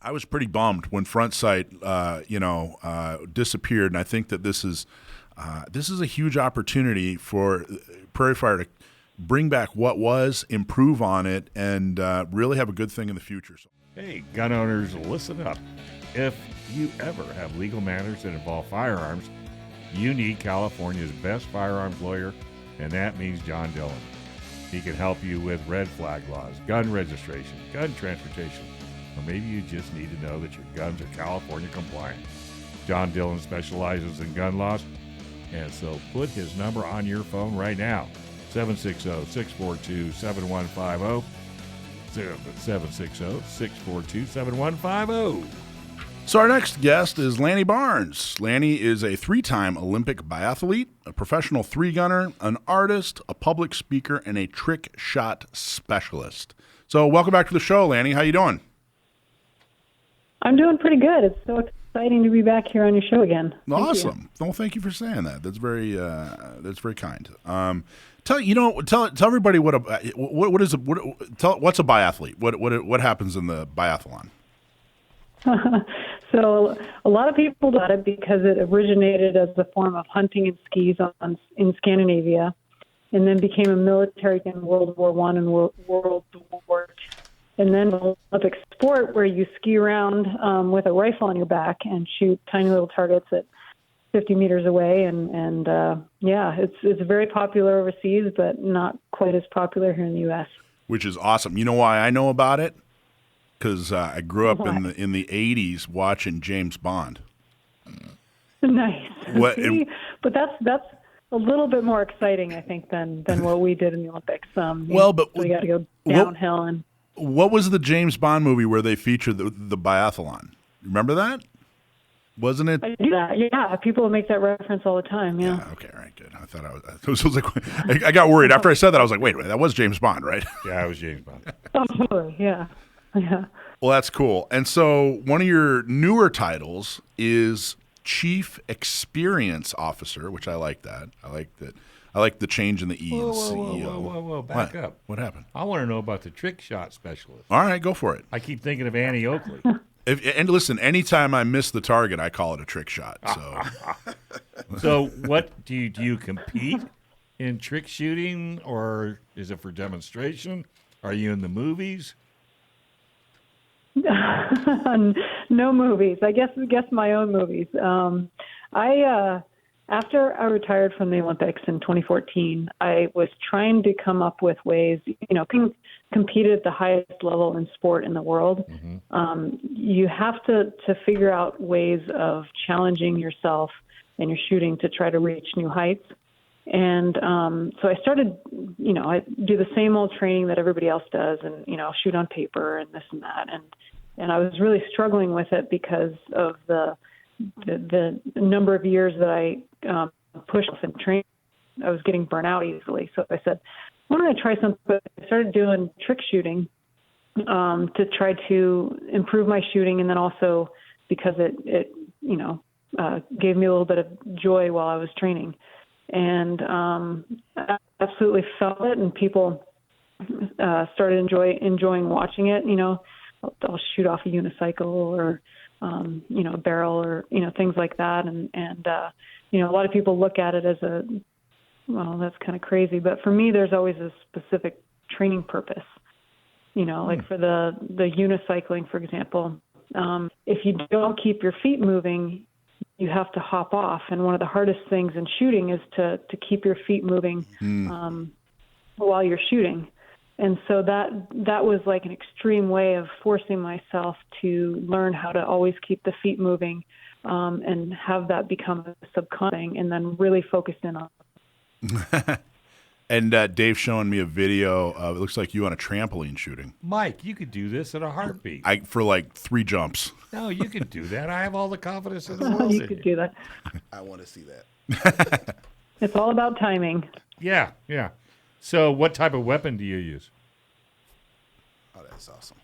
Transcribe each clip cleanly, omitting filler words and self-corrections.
I was pretty bummed when Front Sight, disappeared, and I think that this is a huge opportunity for Prairie Fire to bring back what was, improve on it, and really have a good thing in the future. Hey, gun owners, listen up. If you ever have legal matters that involve firearms, you need California's best firearms lawyer, and that means John Dillon. He can help you with red flag laws, gun registration, gun transportation, or maybe you just need to know that your guns are California compliant. John Dillon specializes in gun laws, and so put his number on your phone right now, 760-642-7150, 760-642-7150. So our next guest is Lanny Barnes. Lanny is a 3-time Olympic biathlete, a professional 3-gunner, an artist, a public speaker, and a trick shot specialist. So welcome back to the show, Lanny. How you doing? I'm doing pretty good. It's so exciting to be back here on your show again. Awesome. Well, thank you for saying that. That's very kind. Tell everybody what's a biathlete? What happens in the biathlon? So a lot of people got it because it originated as a form of hunting and skis in Scandinavia, and then became a military in World War I and World War II, and then an Olympic sport where you ski around with a rifle on your back and shoot tiny little targets at 50 meters away, and it's very popular overseas, but not quite as popular here in the U.S. Which is awesome. You know why I know about it? Because I grew up in the 80s watching James Bond. Nice. But that's a little bit more exciting, I think, than what we did in the Olympics. But we got to go downhill. And what was the James Bond movie where they featured the biathlon? Remember that? Wasn't it? I do that. Yeah, people make that reference all the time. Yeah. Okay. All right. Good. I thought I was like, I got worried after I said that. I was like, wait, that was James Bond, right? Yeah, it was James Bond. Absolutely. Yeah. Yeah. Well, that's cool. And so one of your newer titles is Chief Experience Officer, which I like that. I like that. I like the change in the E in CEO. Whoa. Back up. What happened? I want to know about the trick shot specialist. All right, go for it. I keep thinking of Annie Oakley. And listen, anytime I miss the target, I call it a trick shot. So what do you compete in trick shooting, or is it for demonstration? Are you in the movies? No movies. I guess my own movies. After I retired from the Olympics in 2014, I was trying to come up with ways, compete at the highest level in sport in the world. Mm-hmm. You have to figure out ways of challenging yourself and your shooting to try to reach new heights. And so I started, I do the same old training that everybody else does, and, shoot on paper and this and that. And I was really struggling with it because of the number of years that I pushed and trained. I was getting burnt out easily. So I said, why don't I try something? I started doing trick shooting to try to improve my shooting, and then also because it gave me a little bit of joy while I was training. And I absolutely felt it, and people started enjoying watching it. I'll shoot off a unicycle or a barrel or things like that, and a lot of people look at it as that's kind of crazy. But for me, there's always a specific training purpose. Like for the unicycling, for example, if you don't keep your feet moving, you have to hop off. And one of the hardest things in shooting is to keep your feet moving while you're shooting. And so that was like an extreme way of forcing myself to learn how to always keep the feet moving and have that become a subconscious thing, and then really focus in on it. And Dave's showing me a video of, it looks like you on a trampoline shooting. Mike, you could do this in a heartbeat. For like 3 jumps. No, you could do that. I have all the confidence in the world. You could do that. I want to see that. It's all about timing. Yeah. So what type of weapon do you use? Oh, that's awesome.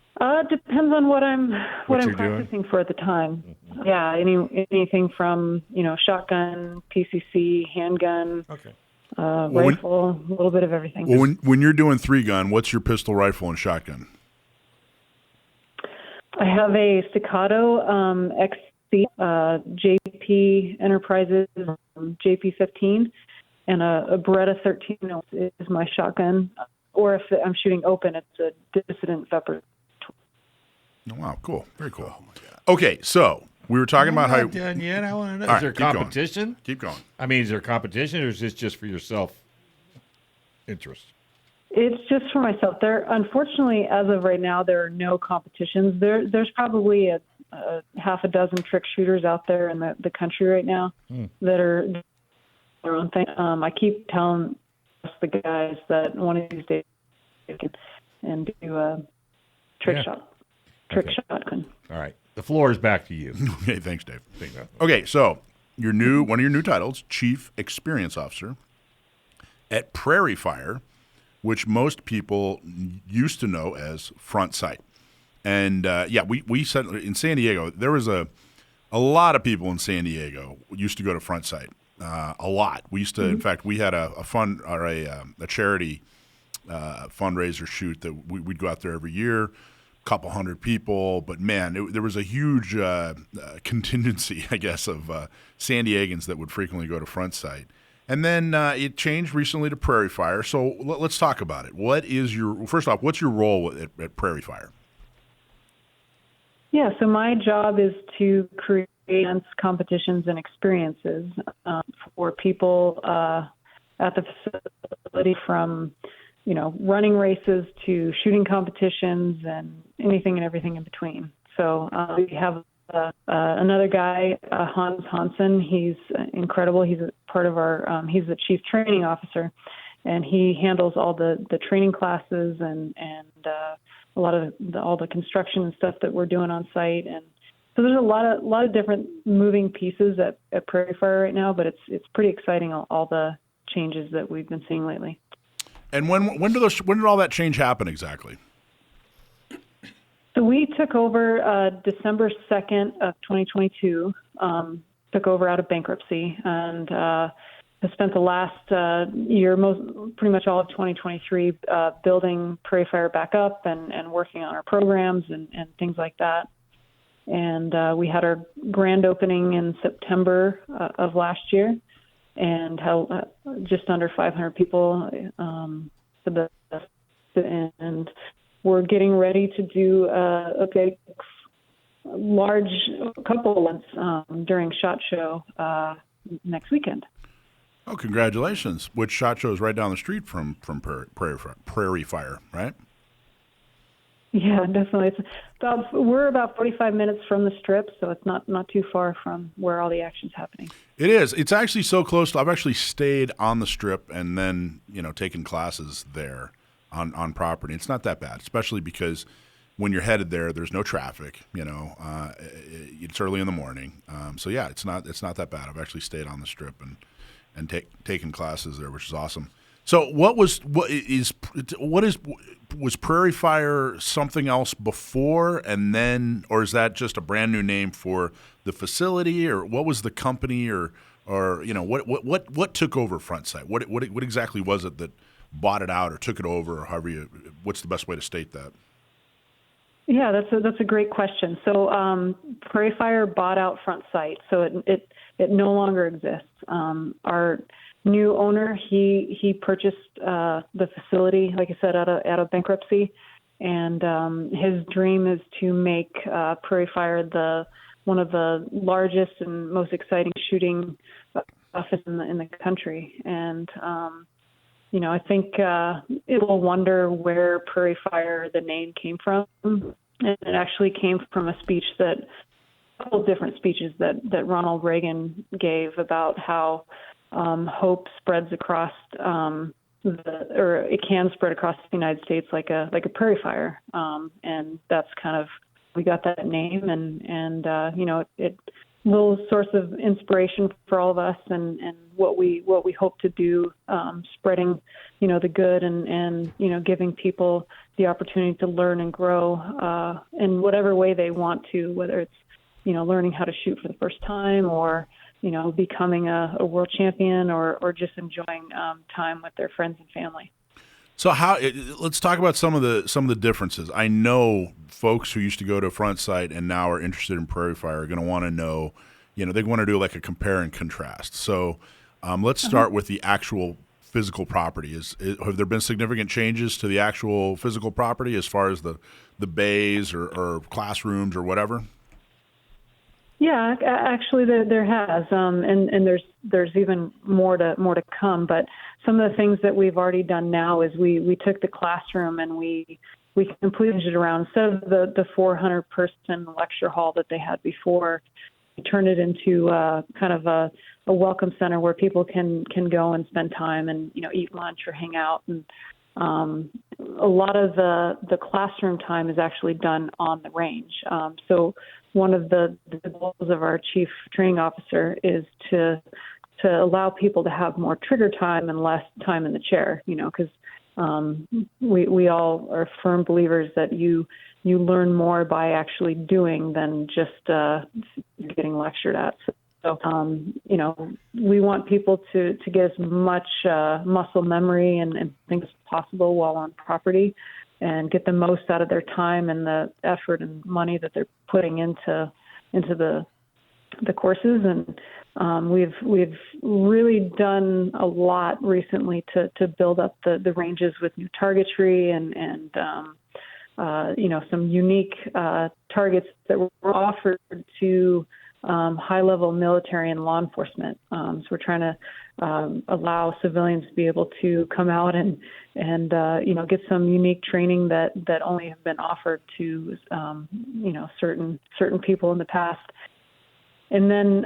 Depends on what I'm doing? practicing for at the time. Mm-hmm. Yeah, anything from shotgun, PCC, handgun, rifle, a little bit of everything. Well, when you're doing 3-gun, what's your pistol, rifle, and shotgun? I have a Staccato XC, JP Enterprises JP15, and a Beretta 13 is my shotgun. Or if I'm shooting open, it's a Dissident Vepr. Oh, wow, cool. Very cool. Oh, my God. Okay, so we were talking about how... Not done yet. I want to know. All Is there right, keep competition? Keep going. I mean, is there competition, or is this just for your self-interest? It's just for myself. Unfortunately, as of right now, there are no competitions. There's probably a half a dozen trick shooters out there in the country right now that are their own thing. I keep telling the guys that one of these days they can and do a trick shotgun. All right, the floor is back to you. Okay, thanks, Dave. Okay, so one of your new titles, Chief Experience Officer at Prairie Fire, which most people used to know as Front Sight. And we said in San Diego, there was a lot of people in San Diego used to go to Front Sight. A lot. We used to, in fact, we had a fund or a charity fundraiser shoot that we'd go out there every year, couple hundred people. But man, there was a huge contingency, I guess, of San Diegans that would frequently go to Front Sight. And then it changed recently to Prairie Fire. So let's talk about it. First off, what's your role at Prairie Fire? Yeah, so my job is to create competitions and experiences for people at the facility, from running races to shooting competitions and anything and everything in between. So we have another guy, Hans Hansen. He's incredible. He's a part of our. He's the chief training officer, and he handles all the training classes and a lot of all the construction and stuff that we're doing on site. And so there's a lot of different moving pieces at Prairie Fire right now, but it's pretty exciting, all the changes that we've been seeing lately. And when did all that change happen exactly? So we took over December 2nd of 2022, took over out of bankruptcy, and I spent the last year, pretty much all of 2023, building Prairie Fire back up and working on our programs and things like that. And we had our grand opening in September of last year, and held just under 500 people and we're getting ready to do a big, large couple events during SHOT Show next weekend. Oh, congratulations! Which SHOT Show is right down the street from Prairie Fire, right? Yeah, definitely. We're about 45 minutes from the Strip, so it's not too far from where all the action's happening. It is. It's actually so close. I've actually stayed on the Strip and then taken classes there on property. It's not that bad, especially because when you're headed there, there's no traffic. It's early in the morning, so yeah, it's not that bad. I've actually stayed on the Strip and taken classes there, which is awesome. So was Prairie Fire something else before and then, or is that just a brand new name for the facility, or what was the company, or what took over Front Sight? What exactly was it that bought it out or took it over, or what's the best way to state that? Yeah, that's a great question. So Prairie Fire bought out Front Sight, so it no longer exists. Our new owner, he purchased the facility, like I said, out of bankruptcy, and his dream is to make Prairie Fire one of the largest and most exciting shooting office in the country. And I think it will wonder where Prairie Fire, the name, came from. And it actually came from a couple of different speeches that Ronald Reagan gave about how hope spreads across it can spread across the United States like a prairie fire, and that's kind of, we got that name, and it little source of inspiration for all of us, and what we hope to do, spreading the good and giving people the opportunity to learn and grow in whatever way they want to, whether it's learning how to shoot for the first time, or becoming a world champion, or just enjoying time with their friends and family. So let's talk about some of the differences. I know folks who used to go to Front Sight and now are interested in Prairie Fire are going to want to know, they want to do like a compare and contrast. So let's start with the actual physical property. Have there been significant changes to the actual physical property as far as the bays or classrooms or whatever? Yeah, actually there has, and there's even more to come. But some of the things that we've already done now is we took the classroom and we completed it around, instead of the 400-person lecture hall that they had before, we turned it into kind of a welcome center where people can go and spend time and eat lunch or hang out. And a lot of the classroom time is actually done on the range. So one of the goals of our chief training officer is to allow people to have more trigger time and less time in the chair, because we all are firm believers that you learn more by actually doing than just getting lectured at. So, we want people to get as much muscle memory and things as possible while on property, and get the most out of their time and the effort and money that they're putting into the courses. And we've really done a lot recently to build up the ranges with new targetry and some unique targets that were offered to high-level military and law enforcement. So we're trying to allow civilians to be able to come out and get some unique training that only have been offered to certain people in the past. And then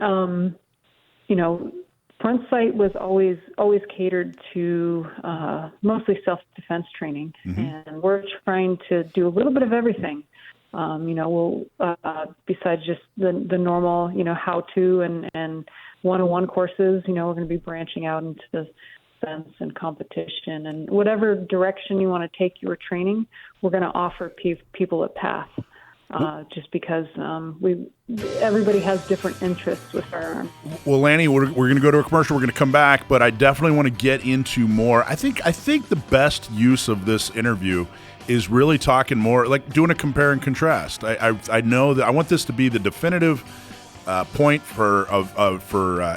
Front Sight was always catered to mostly self-defense training, and we're trying to do a little bit of everything. We'll besides just the normal, how-to and one-on-one courses, we're going to be branching out into defense and competition, and whatever direction you want to take your training, we're going to offer people a path. Just because everybody has different interests with firearms. Well, Lanny, we're going to go to a commercial. We're going to come back, but I definitely want to get into more. I think the best use of this interview is really talking more, like doing a compare and contrast. I know that I want this to be the definitive point for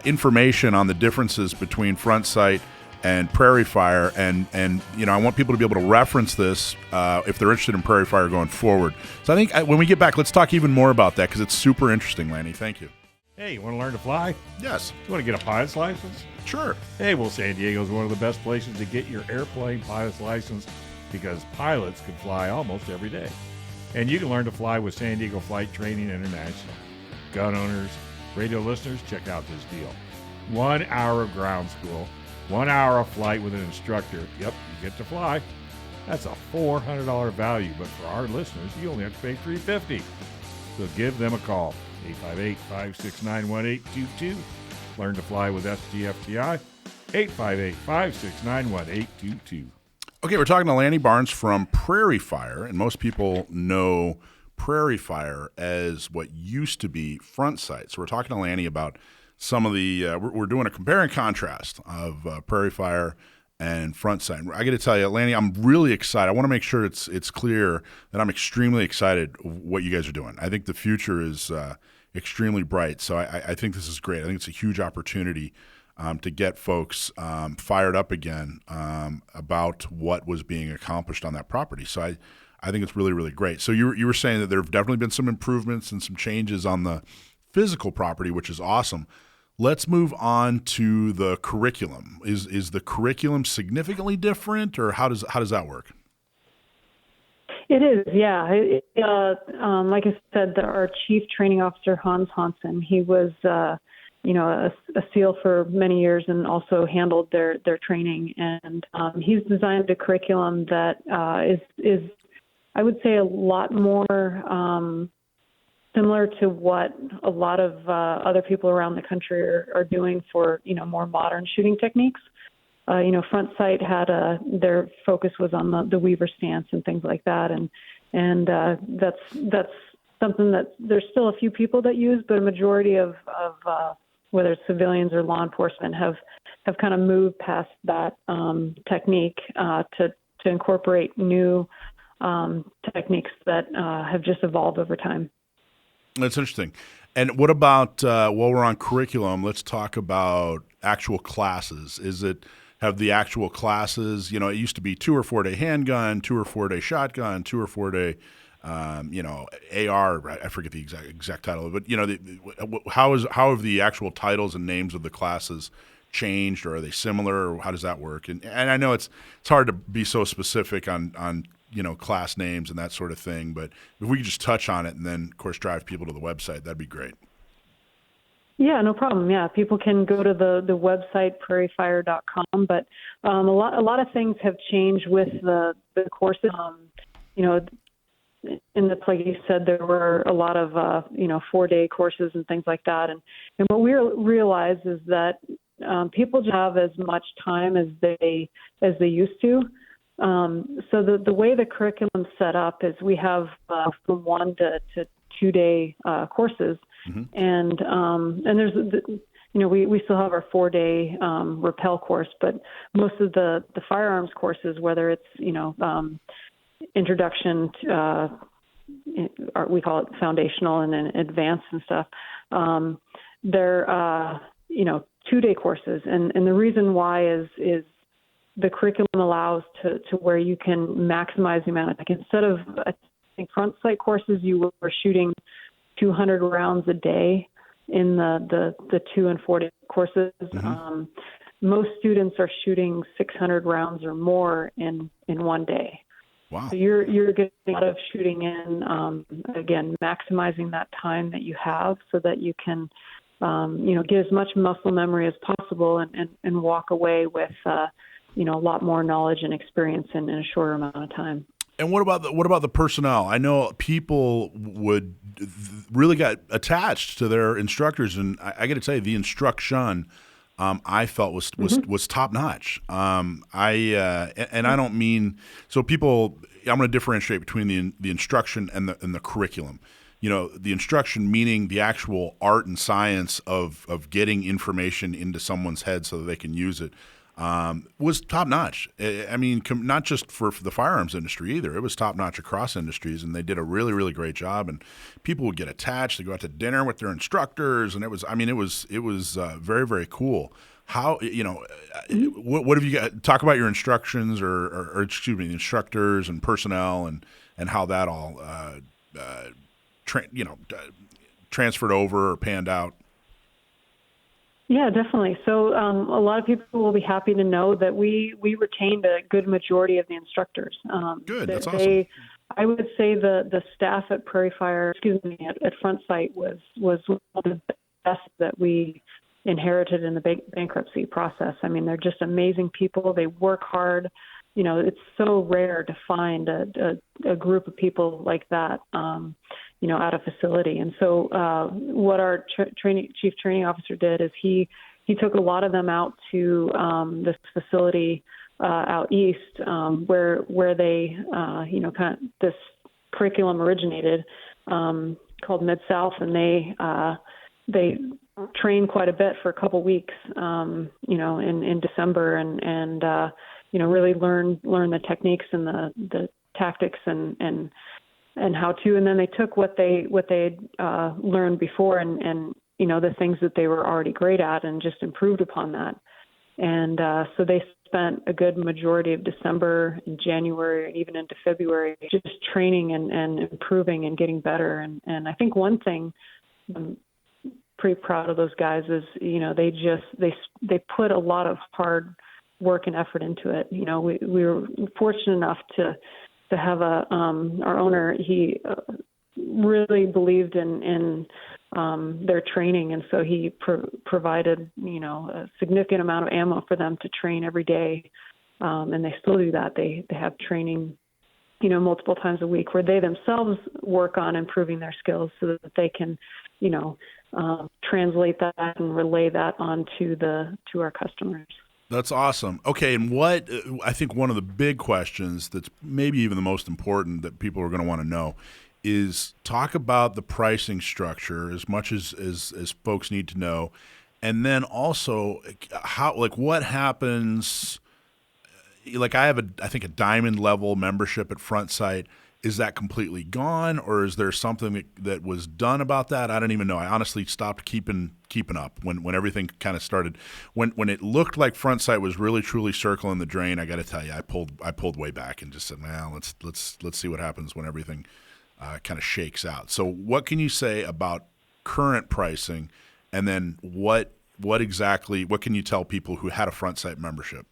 information on the differences between Front Sight and Prairie Fire, and I want people to be able to reference this if they're interested in Prairie Fire going forward. So I think when we get back, let's talk even more about that because it's super interesting, Lanny. Thank you. Hey, you want to learn to fly? Yes. You want to get a pilot's license? Sure. Hey, well, San Diego is one of the best places to get your airplane pilot's license because pilots can fly almost every day. And you can learn to fly with San Diego Flight Training International. Gun owners, radio listeners, check out this deal. 1 hour of ground school, 1 hour of flight with an instructor. Yep, you get to fly. That's a $400 value, but for our listeners, you only have to pay $350. So give them a call, 858-569-1822. Learn to fly with STFTI, 858-569-1822. Okay, we're talking to Lanny Barnes from Prairie Fire, and most people know Prairie Fire as what used to be Front Sight. So we're talking to Lanny about some of the we're doing a compare and contrast of Prairie Fire and Front Sight. I got to tell you, Lanny, I'm really excited. I want to make sure it's clear that I'm extremely excited what you guys are doing. I think the future is extremely bright. So I think this is great. I think it's a huge opportunity to get folks fired up again about what was being accomplished on that property. So I think it's really, really great. So you were saying that there have definitely been some improvements and some changes on the physical property, which is awesome. Let's move on to the curriculum. Is the curriculum significantly different, or how does that work? It is, yeah. Like I said, our chief training officer, Hans Hansen, he was, a SEAL for many years and also handled their training. And he's designed a curriculum that is, I would say, a lot more similar to what a lot of other people around the country are doing for, more modern shooting techniques. Front Sight had their focus was on the Weaver stance and things like that, and that's something that there's still a few people that use, but a majority of whether it's civilians or law enforcement have kind of moved past that technique to to incorporate new techniques that have just evolved over time. That's interesting. And what about while we're on curriculum? Let's talk about actual classes. Have the actual classes? It used to be 2 or 4 day handgun, 2 or 4 day shotgun, 2 or 4 day, AR. I forget the exact title, but how have the actual titles and names of the classes changed, or are they similar, or how does that work? And I know it's hard to be so specific on class names and that sort of thing, but if we could just touch on it and then, of course, drive people to the website, that'd be great. Yeah, no problem. Yeah, people can go to the website prairiefire.com, but a lot of things have changed with the courses. Like you said, there were a lot of 4-day courses and things like that, and what we realize is that people don't have as much time as they used to. So the way the curriculum's set up is we have from 1 to 2 day courses, and there's we still have our 4-day rappel course, but most of the firearms courses, whether it's introduction to we call it foundational and then advanced and stuff, they're 2-day courses, and the reason why is the curriculum allows to where you can maximize the amount of, like, instead of, I think, front sight courses, you were shooting 200 rounds a day in the 2 and 4 day courses. Most students are shooting 600 rounds or more in 1 day. Wow. So you're getting a lot of shooting in, again, maximizing that time that you have so that you can, get as much muscle memory as possible and walk away with, a lot more knowledge and experience in a shorter amount of time. And what about the personnel? I know people really got attached to their instructors, and I got to tell you, the instruction I felt was top notch. And I don't mean so people. I'm going to differentiate between the instruction and the curriculum. The instruction meaning the actual art and science of getting information into someone's head so that they can use it. Was top notch. I mean, not just for the firearms industry either. It was top notch across industries, and they did a really, really great job. And people would get attached. They go out to dinner with their instructors, and it was very, very cool. How what have you got? Talk about your instructions, or excuse me, the instructors and personnel, and how that all transferred over or panned out. Yeah, definitely. So a lot of people will be happy to know that we retained a good majority of the instructors. Good, that's awesome. I would say the staff at Prairie Fire, at Front Sight was one of the best that we inherited in the bankruptcy process. I mean, they're just amazing people. They work hard. It's so rare to find a group of people like that. At a facility. And so what our chief training officer did is he took a lot of them out to this facility out east where they, kind of this curriculum originated called Mid-South, and they trained quite a bit for a couple weeks, in December and really learn the techniques and the tactics and how to, and then they took what they learned before and the things that they were already great at and just improved upon that. And so they spent a good majority of December and January and even into February just training and improving and getting better. And I think one thing I'm pretty proud of those guys is, they put a lot of hard work and effort into it. We were fortunate enough to have our owner. He really believed in their training, and so he provided a significant amount of ammo for them to train every day, and they still do that. They have training multiple times a week where they themselves work on improving their skills so that they can translate that and relay that on to our customers. That's awesome. Okay, and what I think one of the big questions that's maybe even the most important that people are going to want to know is talk about the pricing structure as much as folks need to know, and then also what happens like I have I think a diamond level membership at Front Sight. Is that completely gone, or is there something that was done about that? I don't even know. I honestly stopped keeping up when everything kind of started. When it looked like Front Sight was really truly circling the drain, I got to tell you, I pulled way back and just said, well, let's see what happens when everything kind of shakes out. So, what can you say about current pricing, and then what can you tell people who had a Front Sight membership?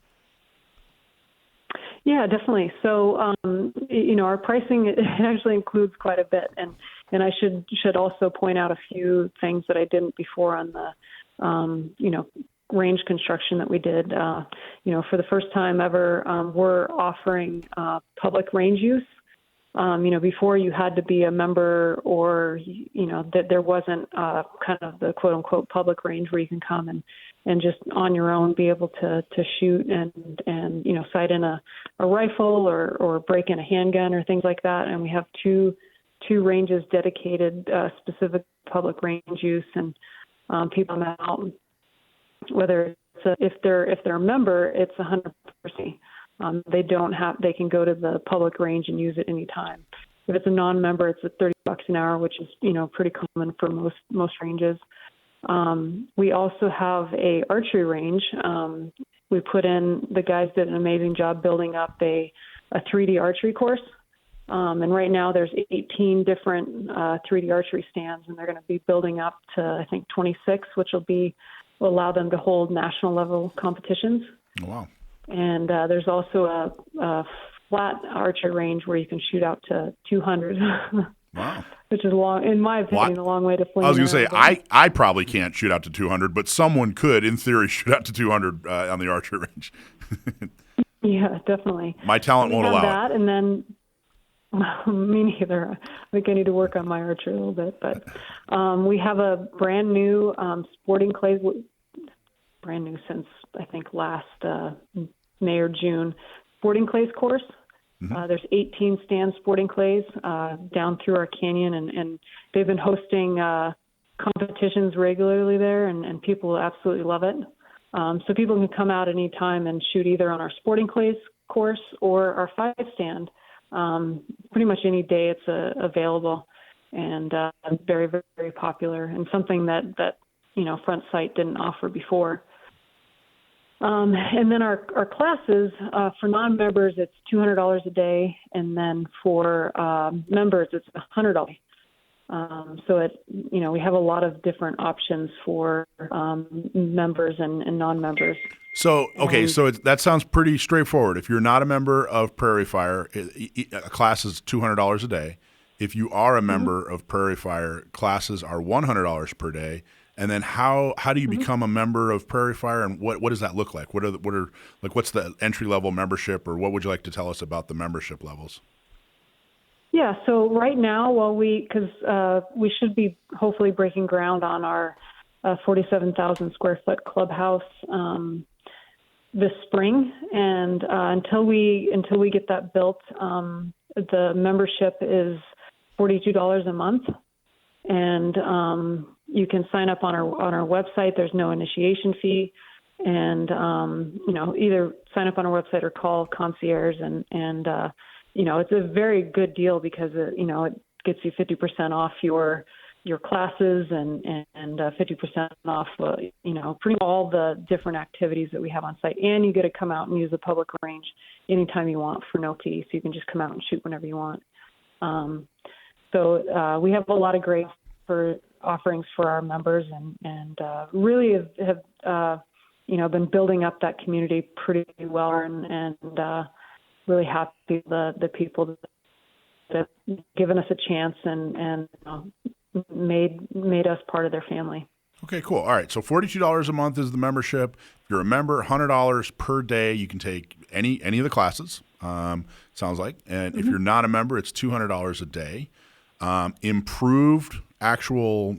Yeah, definitely. So, our pricing it actually includes quite a bit, and I should also point out a few things that I didn't before on the, range construction that we did. For the first time ever, we're offering public range use. Before you had to be a member, or that there wasn't kind of the quote unquote public range where you can come and just on your own be able to shoot and sight in a rifle or break in a handgun or things like that. And we have two ranges dedicated specific public range use, and people come out, whether it's if they're a member, it's 100%. They can go to the public range and use it anytime. If it's a non-member, it's at $30 an hour, which is, pretty common for most ranges. We also have a archery range. We put in, the guys did an amazing job building up a 3D archery course. And right now there's 18 different 3D archery stands, and they're going to be building up to, I think, 26, which will allow them to hold national level competitions. Oh, wow. And there's also a flat archery range where you can shoot out to 200. Wow. Which is in my opinion, a long way to fling. I was going to say, I probably can't shoot out to 200, but someone could, in theory, shoot out to 200 on the archery range. Yeah, definitely. My talent won't allow that, and then me neither. I think I need to work on my archery a little bit. But we have a brand new sporting clays, brand new since I think last May or June, sporting clays course. Mm-hmm. There's 18 stand sporting clays down through our canyon, and they've been hosting competitions regularly there, and people absolutely love it. So people can come out anytime and shoot either on our sporting clays course or our 5-stand. Pretty much any day it's available, and very, very, very popular, and something that Front Sight didn't offer before. And then our classes, for non-members, it's $200 a day. And then for members, it's $100. So we have a lot of different options for members and non-members. So, okay, that sounds pretty straightforward. If you're not a member of Prairie Fire, a class is $200 a day. If you are a member of Prairie Fire, classes are $100 per day. And then how do you become a member of Prairie Fire, and what does that look like? What's the entry level membership, or what would you like to tell us about the membership levels? Yeah, so right now, because we should be hopefully breaking ground on our 47,000 square foot clubhouse this spring, and until we get that built, the membership is $42 a month, and you can sign up on our website. There's no initiation fee, and either sign up on our website or call concierge, and it's a very good deal because it gets you 50% off your classes and 50% off pretty all the different activities that we have on site, and you get to come out and use the public range anytime you want for no fee, so you can just come out and shoot whenever you want. So we have a lot of great offerings for our members, and really have been building up that community pretty well, and really happy the people that have given us a chance and made us part of their family. Okay, cool. All right, so $42 a month is the membership. If you're a member, $100 per day. You can take any of the classes, sounds like. And if you're not a member, it's $200 a day. Improved actual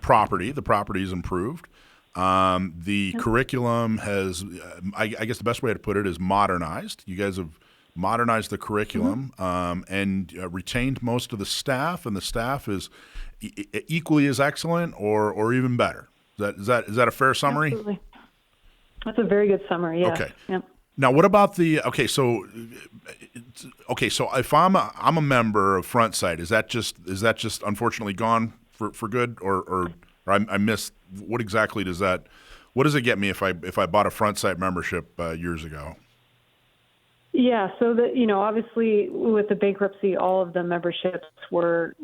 property. The property is improved. The curriculum has, I guess the best way to put it is modernized. You guys have modernized the curriculum and retained most of the staff, and the staff is equally as excellent or even better. Is that a fair summary? Absolutely. That's a very good summary, yeah. Okay. Yep. Now, what about the so if I'm a member of Front Sight, is that just unfortunately gone for good, or I missed what exactly what does it get me if I bought a Front Sight membership years ago? Yeah, so obviously with the bankruptcy, all of the memberships were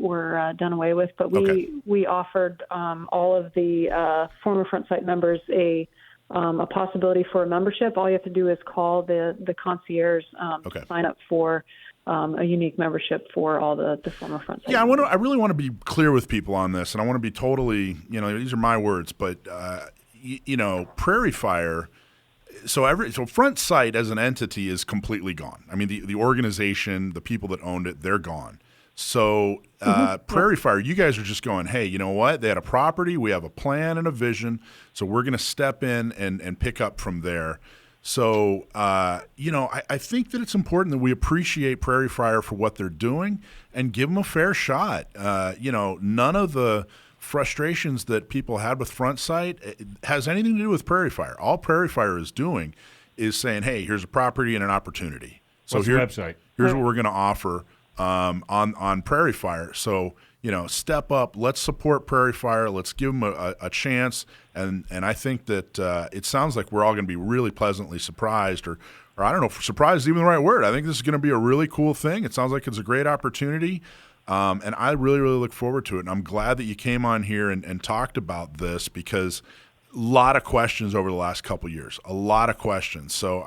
done away with, but we offered all of the former Front Sight members a possibility for a membership. All you have to do is call the concierge to sign up for a unique membership for all the former Front Sight. Yeah, I really want to be clear with people on this, and I want to be totally, these are my words, but Prairie Fire. So Front Sight as an entity is completely gone. I mean, the organization, the people that owned it, they're gone. So Prairie Fire, you guys are just going, hey, you know what? They had a property. We have a plan and a vision. So we're going to step in and pick up from there. So, I think that it's important that we appreciate Prairie Fire for what they're doing and give them a fair shot. None of the frustrations that people had with Front Sight has anything to do with Prairie Fire. All Prairie Fire is doing is saying, hey, here's a property and an opportunity. So What's the website? Here's what we're going to offer on Prairie Fire. So, step up. Let's support Prairie Fire. Let's give them a chance. And I think that it sounds like we're all going to be really pleasantly surprised, or I don't know if surprised is even the right word. I think this is going to be a really cool thing. It sounds like it's a great opportunity. And I really, really look forward to it. And I'm glad that you came on here and talked about this, because a lot of questions over the last couple of years, a lot of questions. So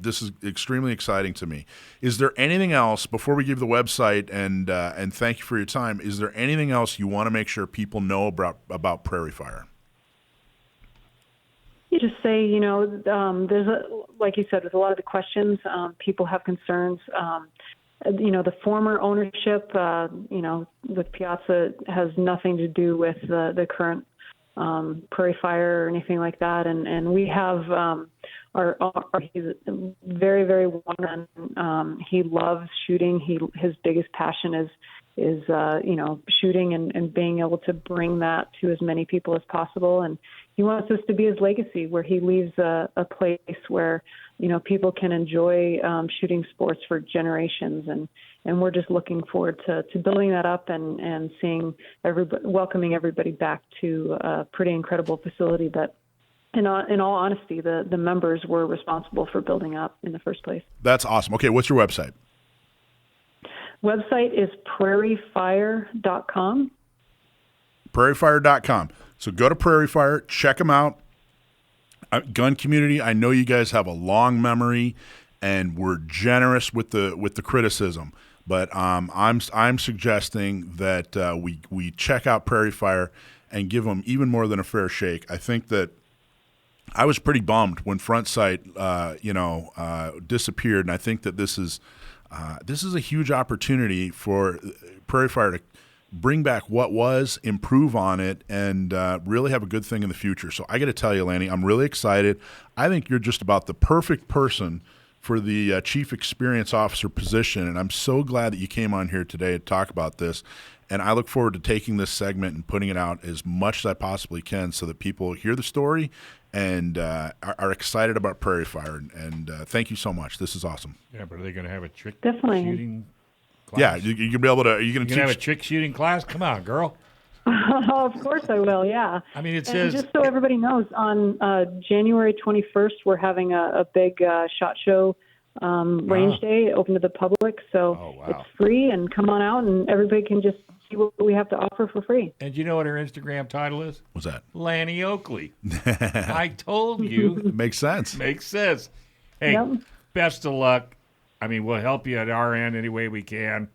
this is extremely exciting to me. Is there anything else before we give the website and thank you for your time? Is there anything else you want to make sure people know about Prairie Fire? You just say, like you said, with a lot of the questions, people have concerns. The former ownership, with Piazza has nothing to do with the current Prairie Fire or anything like that. And we have he's very, very one. He loves shooting. His biggest passion is shooting and being able to bring that to as many people as possible. And he wants this to be his legacy, where he leaves a place where people can enjoy shooting sports for generations, and we're just looking forward to building that up and seeing welcoming everybody back to a pretty incredible facility that, in all honesty, the members were responsible for building up in the first place. That's awesome. Okay, what's your website? Website is prairiefire.com. prairiefire.com. So go to Prairie Fire, check them out. Gun community, I know you guys have a long memory, and we're generous with the criticism. But I'm suggesting that we check out Prairie Fire and give them even more than a fair shake. I think that I was pretty bummed when Front Sight disappeared, and I think that this is a huge opportunity for Prairie Fire to bring back what was, improve on it, and really have a good thing in the future. So I got to tell you, Lanny, I'm really excited. I think you're just about the perfect person for the Chief Experience Officer position, and I'm so glad that you came on here today to talk about this. And I look forward to taking this segment and putting it out as much as I possibly can so that people hear the story and are excited about Prairie Fire. And thank you so much. This is awesome. Yeah, but are they going to have a trick Definitely. shooting class? Yeah, you can be able to. Are you going to have a trick shooting class? Come on, girl. Of course I will, yeah. I mean, it and says... just so everybody knows, on January 21st, we're having a big SHOT Show range day open to the public. So It's free, and come on out, and everybody can just see what we have to offer for free. And you know what her Instagram title is? What's that? Lanny Oakley. I told you. Makes sense. Makes sense. Hey, best of luck. I mean, we'll help you at our end any way we can.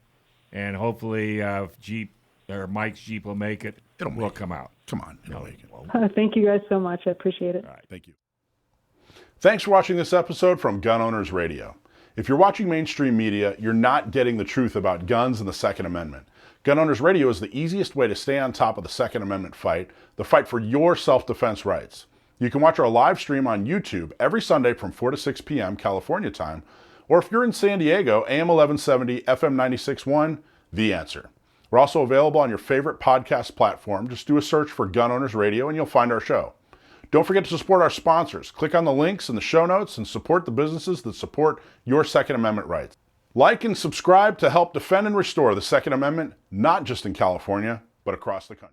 And hopefully Jeep or Mike's Jeep will make it. We'll come out. Come on. It'll make it. Thank you guys so much. I appreciate it. All right. Thank you. Thanks for watching this episode from Gun Owners Radio. If you're watching mainstream media, you're not getting the truth about guns and the Second Amendment. Gun Owners Radio is the easiest way to stay on top of the Second Amendment fight, the fight for your self-defense rights. You can watch our live stream on YouTube every Sunday from 4 to 6 p.m. California time, or if you're in San Diego, AM 1170, FM 96.1, The Answer. We're also available on your favorite podcast platform. Just do a search for Gun Owners Radio and you'll find our show. Don't forget to support our sponsors. Click on the links in the show notes and support the businesses that support your Second Amendment rights. Like and subscribe to help defend and restore the Second Amendment, not just in California, but across the country.